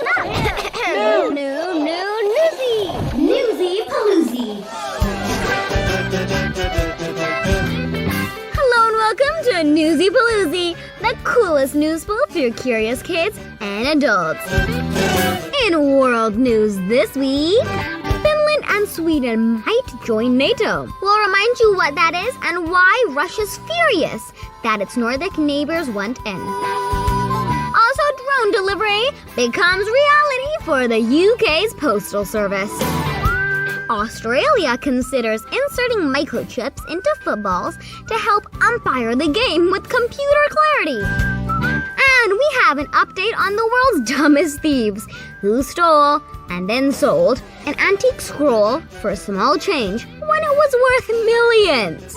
listen up. Newsy Pooloozi. Hello and welcome to Newsy Pooloozi, the coolest news pool for your curious kids and adults. In world news this week, Finland and Sweden might join NATO. We'll remind you what that is and why Russia's furious that its Nordic neighbors went in. Also, drone delivery becomes reality for the UK's postal service. Australia considers inserting microchips into footballs to help umpire the game with computer clarity. And we have an update on the world's dumbest thieves who stole and then sold an antique scroll for small change when it was worth millions.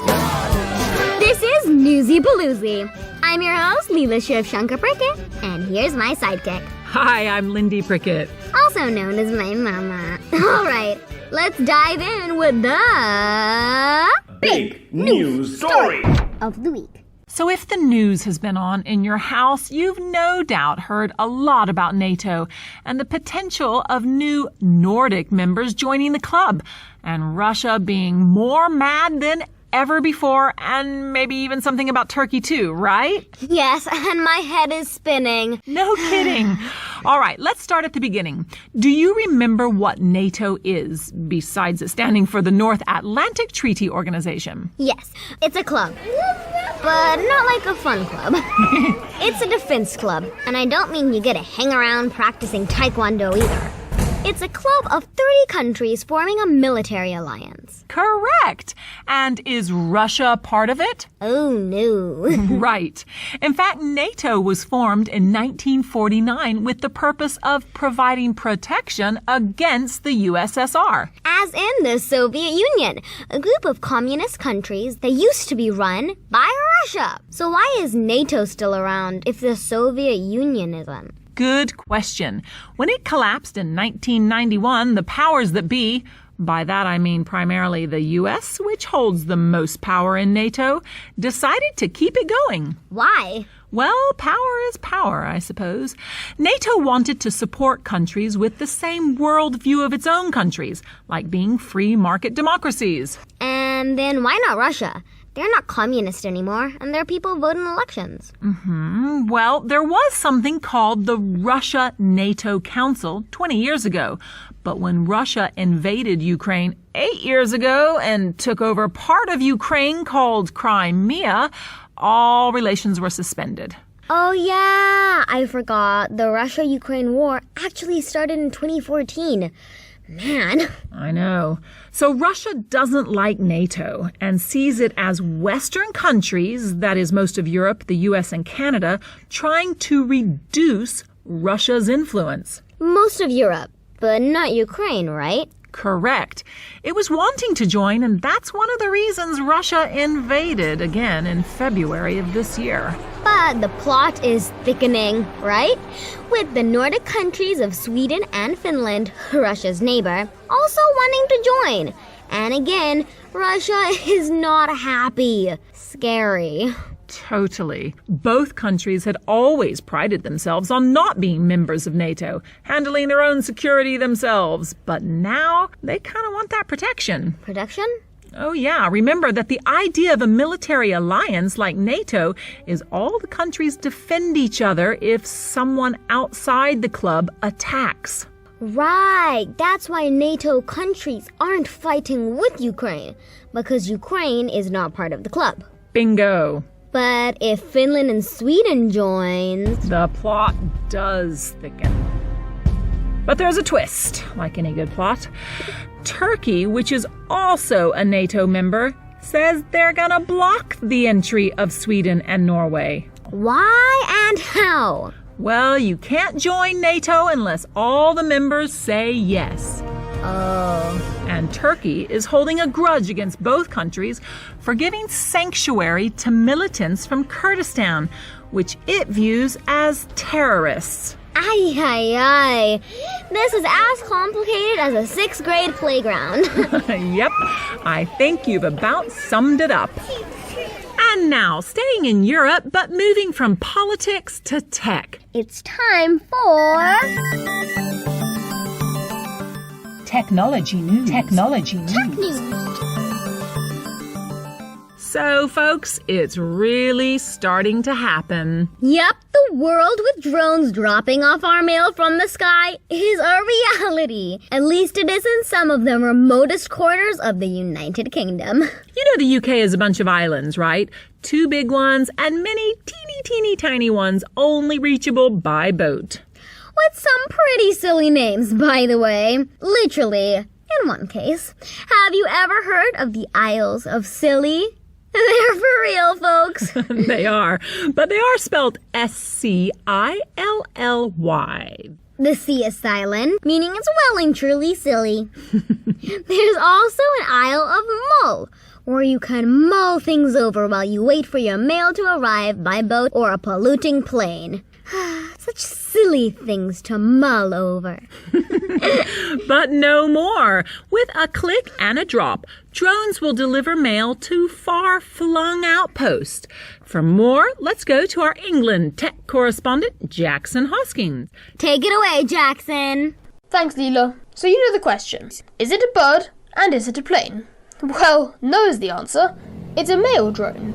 This is Newsy Pooloozi. I'm your host, Leela Shiv-Shankar Prickett, and here's my sidekick. Hi, I'm Lindy Prickett. Also known as my mama. All right, let's dive in with the big news story of the week. So if the news has been on in your house, you've no doubt heard a lot about NATO and the potential of new Nordic members joining the club, and Russia being more mad than ever before, and maybe even something about Turkey too, right? Yes, and my head is spinning. No kidding. All right, let's start at the beginning. Do you remember what NATO is, besides it standing for the North Atlantic Treaty Organization? Yes, it's a club, but not like a fun club. It's a defense club, and I don't mean you get to hang around practicing taekwondo either. It's a club of 30 countries forming a military alliance. Correct. And is Russia part of it? Oh, no. Right. In fact, NATO was formed in 1949 with the purpose of providing protection against the USSR. As in the Soviet Union, a group of communist countries that used to be run by Russia. So why is NATO still around if the Soviet Union isn't? Good question. When it collapsed in 1991, the powers that be, by that I mean primarily the U.S., which holds the most power in NATO, decided to keep it going. Why? Well, power is power, I suppose. NATO wanted to support countries with the same worldview of its own countries, like being free market democracies. And then why not Russia? They're not communist anymore, and their people vote in elections. Well, there was something called the Russia-NATO Council 20 years ago. But when Russia invaded Ukraine 8 years ago and took over part of Ukraine called Crimea, all relations were suspended. Oh yeah, I forgot. The Russia-Ukraine war actually started in 2014. Man. I know. So Russia doesn't like NATO and sees it as Western countries, that is most of Europe, the US and Canada, trying to reduce Russia's influence. Most of Europe, but not Ukraine, right? Correct. It was wanting to join, and that's one of the reasons Russia invaded again in February of this year. But the plot is thickening, right? With the Nordic countries of Sweden and Finland, Russia's neighbor, also wanting to join. And again, Russia is not happy. Scary. Totally. Both countries had always prided themselves on not being members of NATO, handling their own security themselves. But now they kind of want that protection. Protection? Oh yeah, remember that the idea of a military alliance like NATO is all the countries defend each other if someone outside the club attacks. Right, that's why NATO countries aren't fighting with Ukraine, because Ukraine is not part of the club. Bingo. But if Finland and Sweden join, the plot does thicken. But there's a twist, like any good plot. Turkey, which is also a NATO member, says they're gonna block the entry of Sweden and Norway. Why and how? Well, you can't join NATO unless all the members say yes. Oh. And Turkey is holding a grudge against both countries for giving sanctuary to militants from Kurdistan, which it views as terrorists. Ay, ay, ay. This is as complicated as a 6th grade playground. Yep, I think you've about summed it up. And now, staying in Europe, but moving from politics to tech. It's time for... Technology news. Technology news. Tech News. So, folks, it's really starting to happen. Yep, the world with drones dropping off our mail from the sky is a reality. At least it is in some of the remotest corners of the United Kingdom. You know the UK is a bunch of islands, right? 2 big ones and many teeny tiny ones only reachable by boat. With some pretty silly names, by the way. Literally, in one case. Have you ever heard of the Isles of Scilly? They're for real, folks. They are, but they are spelled Scilly. The sea is silent, meaning it's well and truly silly. There's also an Isle of Mull, where you can mull things over while you wait for your mail to arrive by boat or a polluting plane. Such silly things to mull over. But no more. With a click and a drop, drones will deliver mail to far-flung outposts. For more, let's go to our England tech correspondent, Jackson Hoskins. Take it away, Jackson. Thanks, Leela. So you know the question. Is it a bird and is it a plane? Well, no is the answer. It's a mail drone.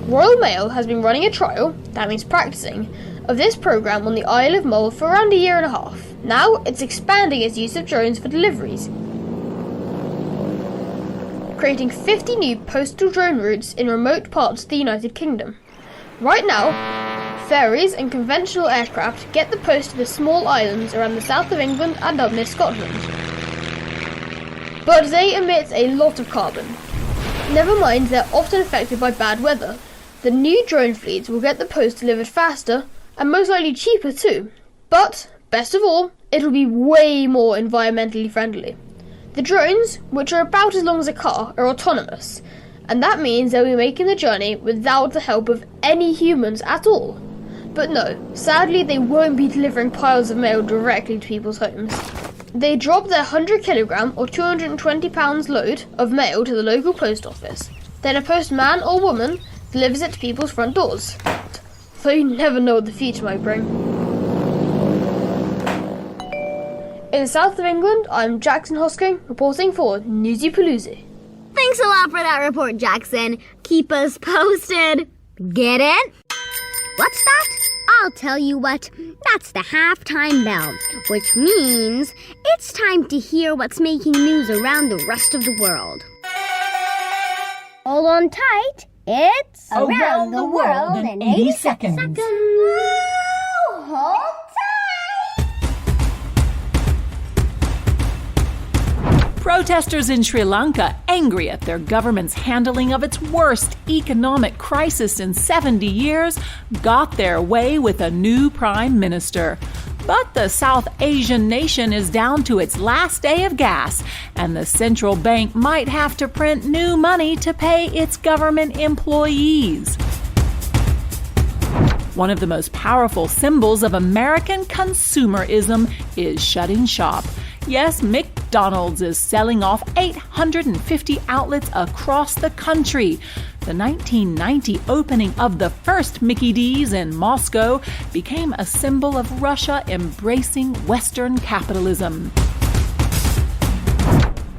Royal Mail has been running a trial, that means practicing, of this program on the Isle of Mull for around a year and a half. Now it's expanding its use of drones for deliveries, creating 50 new postal drone routes in remote parts of the United Kingdom. Right now, ferries and conventional aircraft get the post to the small islands around the south of England and up near Scotland. But they emit a lot of carbon. Never mind, they're often affected by bad weather. The new drone fleets will get the post delivered faster and most likely cheaper too. But, best of all, it'll be way more environmentally friendly. The drones, which are about as long as a car, are autonomous, and that means they'll be making the journey without the help of any humans at all. But no, sadly they won't be delivering piles of mail directly to people's homes. They drop their 100 kilogram or 220 pounds load of mail to the local post office. Then a postman or woman delivers it to people's front doors. So you never know what the future might bring. In the south of England, I'm Jackson Hosking, reporting for Newsy Pooloozi. Thanks a lot for that report, Jackson. Keep us posted. Get it? What's that? I'll tell you what. That's the halftime bell, which means it's time to hear what's making news around the rest of the world. Hold on tight. It's Around the World in 80 seconds. Whoa, hold tight. Protesters in Sri Lanka, angry at their government's handling of its worst economic crisis in 70 years, got their way with a new prime minister. But the South Asian nation is down to its last day of gas, and the central bank might have to print new money to pay its government employees. One of the most powerful symbols of American consumerism is shutting shop. Yes, McDonald's is selling off 850 outlets across the country. The 1990 opening of the first Mickey D's in Moscow became a symbol of Russia embracing Western capitalism.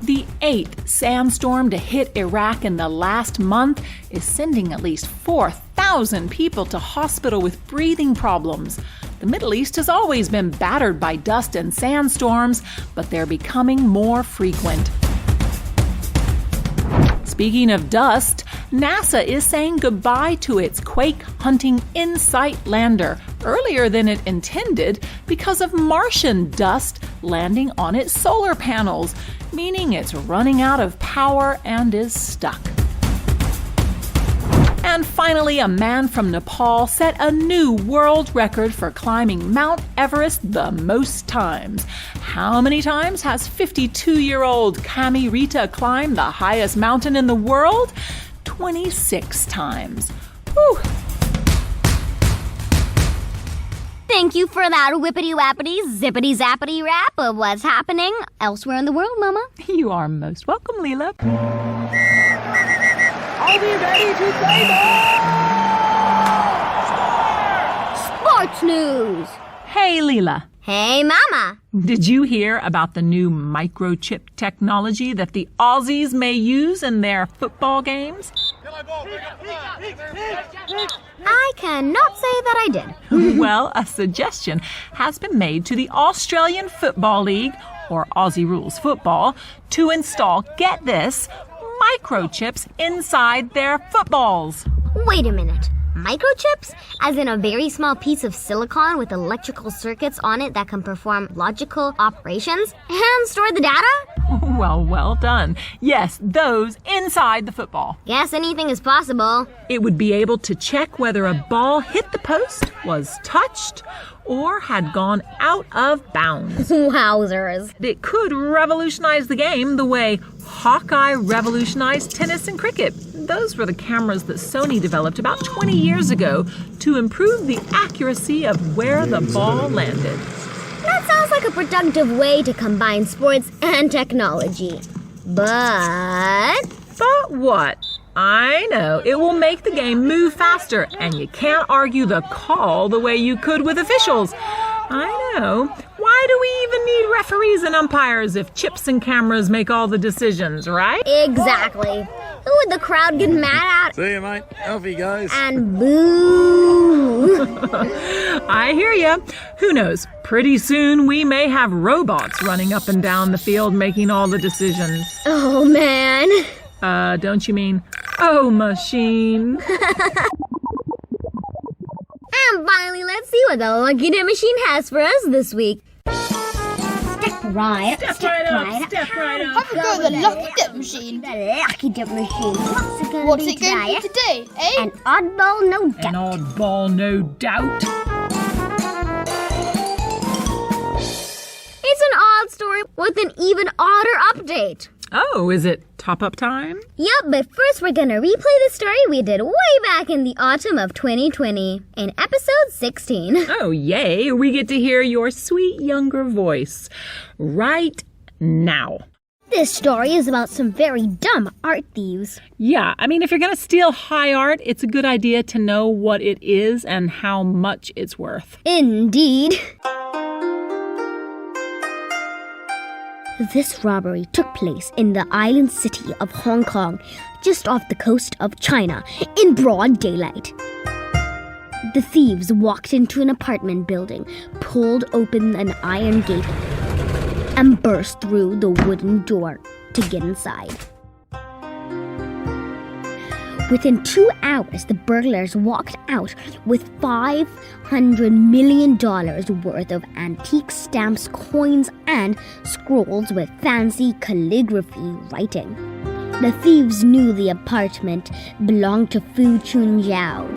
The 8th sandstorm to hit Iraq in the last month is sending at least 4,000 people to hospital with breathing problems. The Middle East has always been battered by dust and sandstorms, but they're becoming more frequent. Speaking of dust, NASA is saying goodbye to its quake-hunting InSight lander earlier than it intended because of Martian dust landing on its solar panels, meaning it's running out of power and is stuck. And finally, a man from Nepal set a new world record for climbing Mount Everest the most times. How many times has 52-year-old Kami Rita climbed the highest mountain in the world? 26 times. Whew. Thank you for that whippity-wappity, zippity-zappity rap of what's happening elsewhere in the world, Mama. You are most welcome, Leela. I'll be ready to play ball! Sports news. Hey, Leela. Hey, Mama. Did you hear about the new microchip technology that the Aussies may use in their football games? I cannot say that I did. Well, a suggestion has been made to the Australian Football League, or Aussie Rules Football, to install, get this, microchips inside their footballs. Wait a minute. Microchips? As in a very small piece of silicon with electrical circuits on it that can perform logical operations and store the data? Well done. Yes, those inside the football. Guess anything is possible. It would be able to check whether a ball hit the post, was touched, or had gone out of bounds. Wowzers. It could revolutionize the game the way Hawkeye revolutionized tennis and cricket. Those were the cameras that Sony developed about 20 years ago to improve the accuracy of where the ball landed. That sounds like a productive way to combine sports and technology. But what? I know. It will make the game move faster, and you can't argue the call the way you could with officials. I know. Why do we even need referees and umpires if chips and cameras make all the decisions, right? exactly. Who would the crowd get mad at? See you, mate. Off you goes. And boo! I hear ya. Who knows? Pretty soon we may have robots running up and down the field making all the decisions. Oh, man. Don't you mean, oh, machine? And finally, let's see what the Lucky Dip Machine has for us this week. Step right up. Step right up. Have a go at the Lucky Dip Machine. The Lucky Dip Machine. What's it going to be today, eh? An oddball, no doubt. An oddball, no doubt. It's an odd story with an even odder update. Oh, is it top-up time? Yep, but first we're gonna replay the story we did way back in the autumn of 2020 in episode 16. Oh, yay. We get to hear your sweet younger voice right now. This story is about some very dumb art thieves. Yeah, I mean, if you're going to steal high art, it's a good idea to know what it is and how much it's worth. Indeed. This robbery took place in the island city of Hong Kong, just off the coast of China, in broad daylight. The thieves walked into an apartment building, pulled open an iron gate, and burst through the wooden door to get inside. Within 2 hours, the burglars walked out with $500 million worth of antique stamps, coins, and scrolls with fancy calligraphy writing. The thieves knew the apartment belonged to Fu Chunjiao.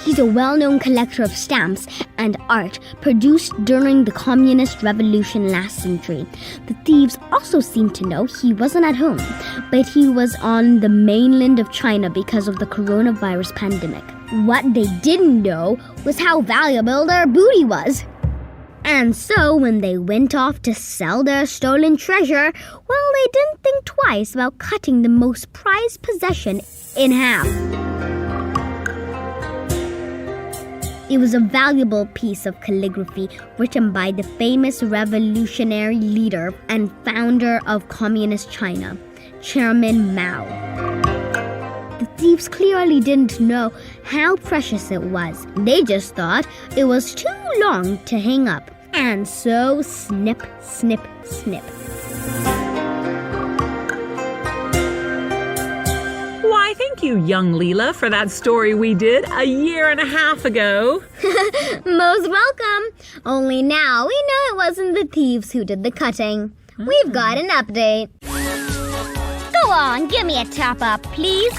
He's a well-known collector of stamps and art produced during the Communist Revolution last century. The thieves also seemed to know he wasn't at home, but he was on the mainland of China because of the coronavirus pandemic. What they didn't know was how valuable their booty was. And so when they went off to sell their stolen treasure, well, they didn't think twice about cutting the most prized possession in half. It was a valuable piece of calligraphy written by the famous revolutionary leader and founder of Communist China, Chairman Mao. The thieves clearly didn't know how precious it was. They just thought it was too long to hang up. And so snip, snip, snip. Why, thank you, young Leela, for that story we did a year and a half ago. Most welcome. Only now we know it wasn't the thieves who did the cutting. We've got an update. Go on, give me a top-up, please.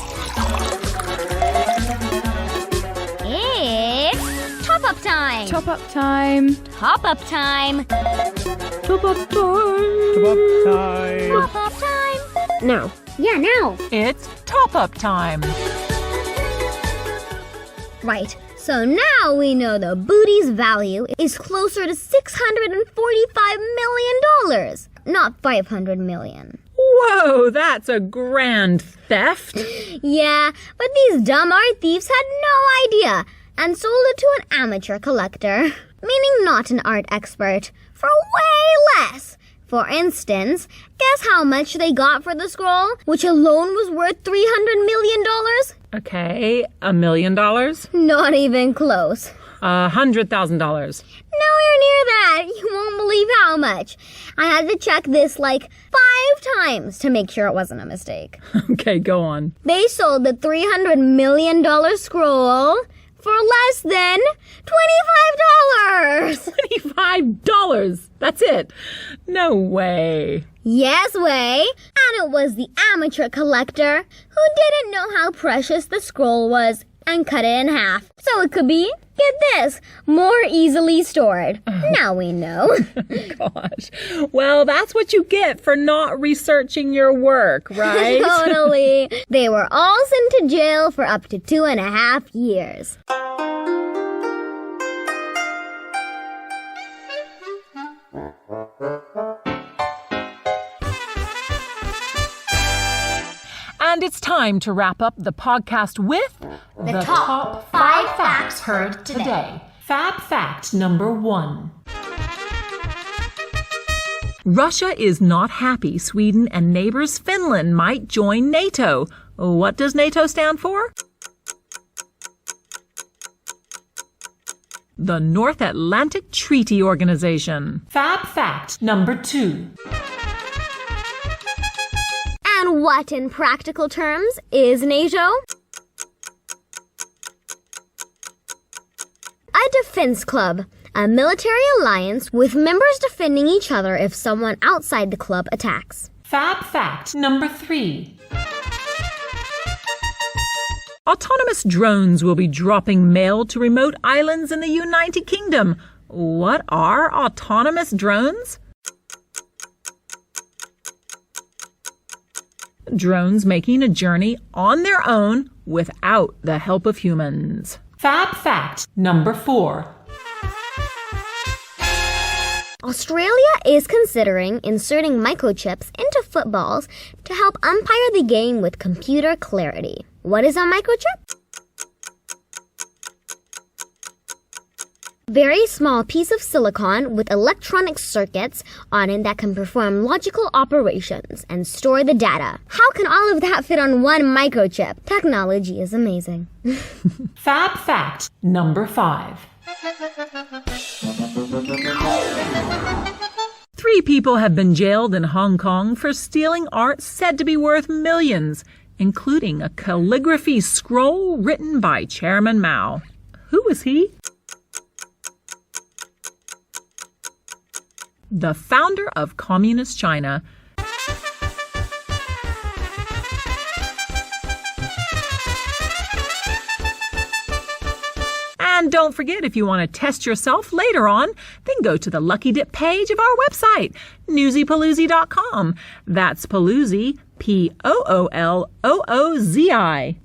It's top-up time. Top-up time. Top-up time. Top-up time. Top-up time. Now. Yeah, now. It's top-up time. Right. So now we know the booty's value is closer to $645 million, not $500 million. Whoa, that's a grand theft. Yeah, but these dumb art thieves had no idea and sold it to an amateur collector, meaning not an art expert, for way less. For instance, guess how much they got for the scroll, which alone was worth $300 million? Okay, $1 million? Not even close. $100,000. Nowhere near that. You won't believe how much. I had to check this like 5 times to make sure it wasn't a mistake. Okay, go on. They sold the $300 million scroll for less than $25. $25? That's it? No way. Yes way. And it was the amateur collector who didn't know how precious the scroll was and cut it in half so it could be, get this, more easily stored. Now we know. Gosh. Well, that's what you get for not researching your work, right? Totally. They were all sent to jail for up to 2.5 years. And it's time to wrap up the podcast with the top 5 facts heard today. Fab fact number 1. Russia is not happy Sweden and neighbors Finland might join NATO. What does NATO stand for? The North Atlantic Treaty Organization. Fab fact number 2. And what, in practical terms, is NATO? A defense club, a military alliance with members defending each other if someone outside the club attacks. Fab fact number 3. Autonomous drones will be dropping mail to remote islands in the United Kingdom. What are autonomous drones? Drones making a journey on their own without the help of humans. Fab fact number 4. Australia is considering inserting microchips into footballs to help umpire the game with computer clarity. What is a microchip? Very small piece of silicon with electronic circuits on it that can perform logical operations and store the data. How can all of that fit on one microchip? Technology is amazing. Fab fact number 5. 3 people have been jailed in Hong Kong for stealing art said to be worth millions, including a calligraphy scroll written by Chairman Mao. Who was he? The founder of Communist China. And don't forget, if you want to test yourself later on, then go to the Lucky Dip page of our website, newsypooloozi.com. That's Pooloozi, Pooloozi.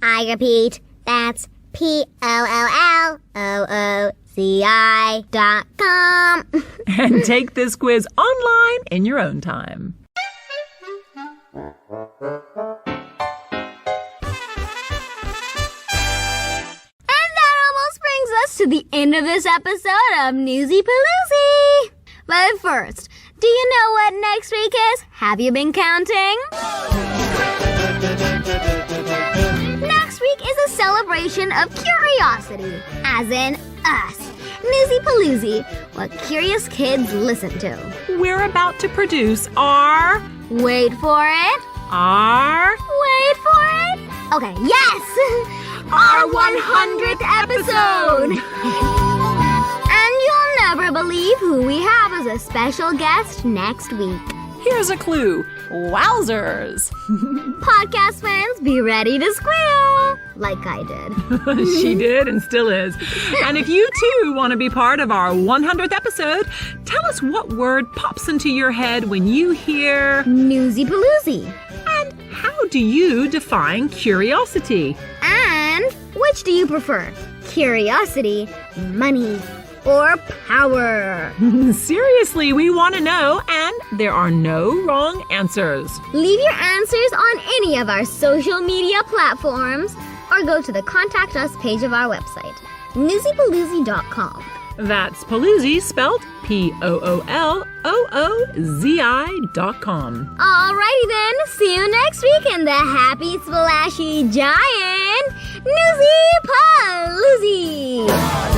I repeat, that's POOLOOZI.com. And take this quiz online in your own time. To the end of this episode of Newsy Pooloozi. But first, do you know what next week is? Have you been counting? Next week is a celebration of curiosity, as in us. Newsy Pooloozi, what curious kids listen to. We're about to produce our... Wait for it. Wait for it. Okay, yes! Our 100th episode! And you'll never believe who we have as a special guest next week. Here's a clue. Wowzers! Podcast fans, be ready to squeal! Like I did. She did and still is. And if you too want to be part of our 100th episode, tell us what word pops into your head when you hear... Newsy Pooloozi. And how do you define curiosity? And which do you prefer? Curiosity, money, or power? Seriously, we want to know. And there are no wrong answers. Leave your answers on any of our social media platforms or go to the Contact Us page of our website, newsypooloozi.com. That's Pooloozi spelled Pooloozi.com. Alrighty then, see you next week in the happy splashy giant Newsy Pooloozi.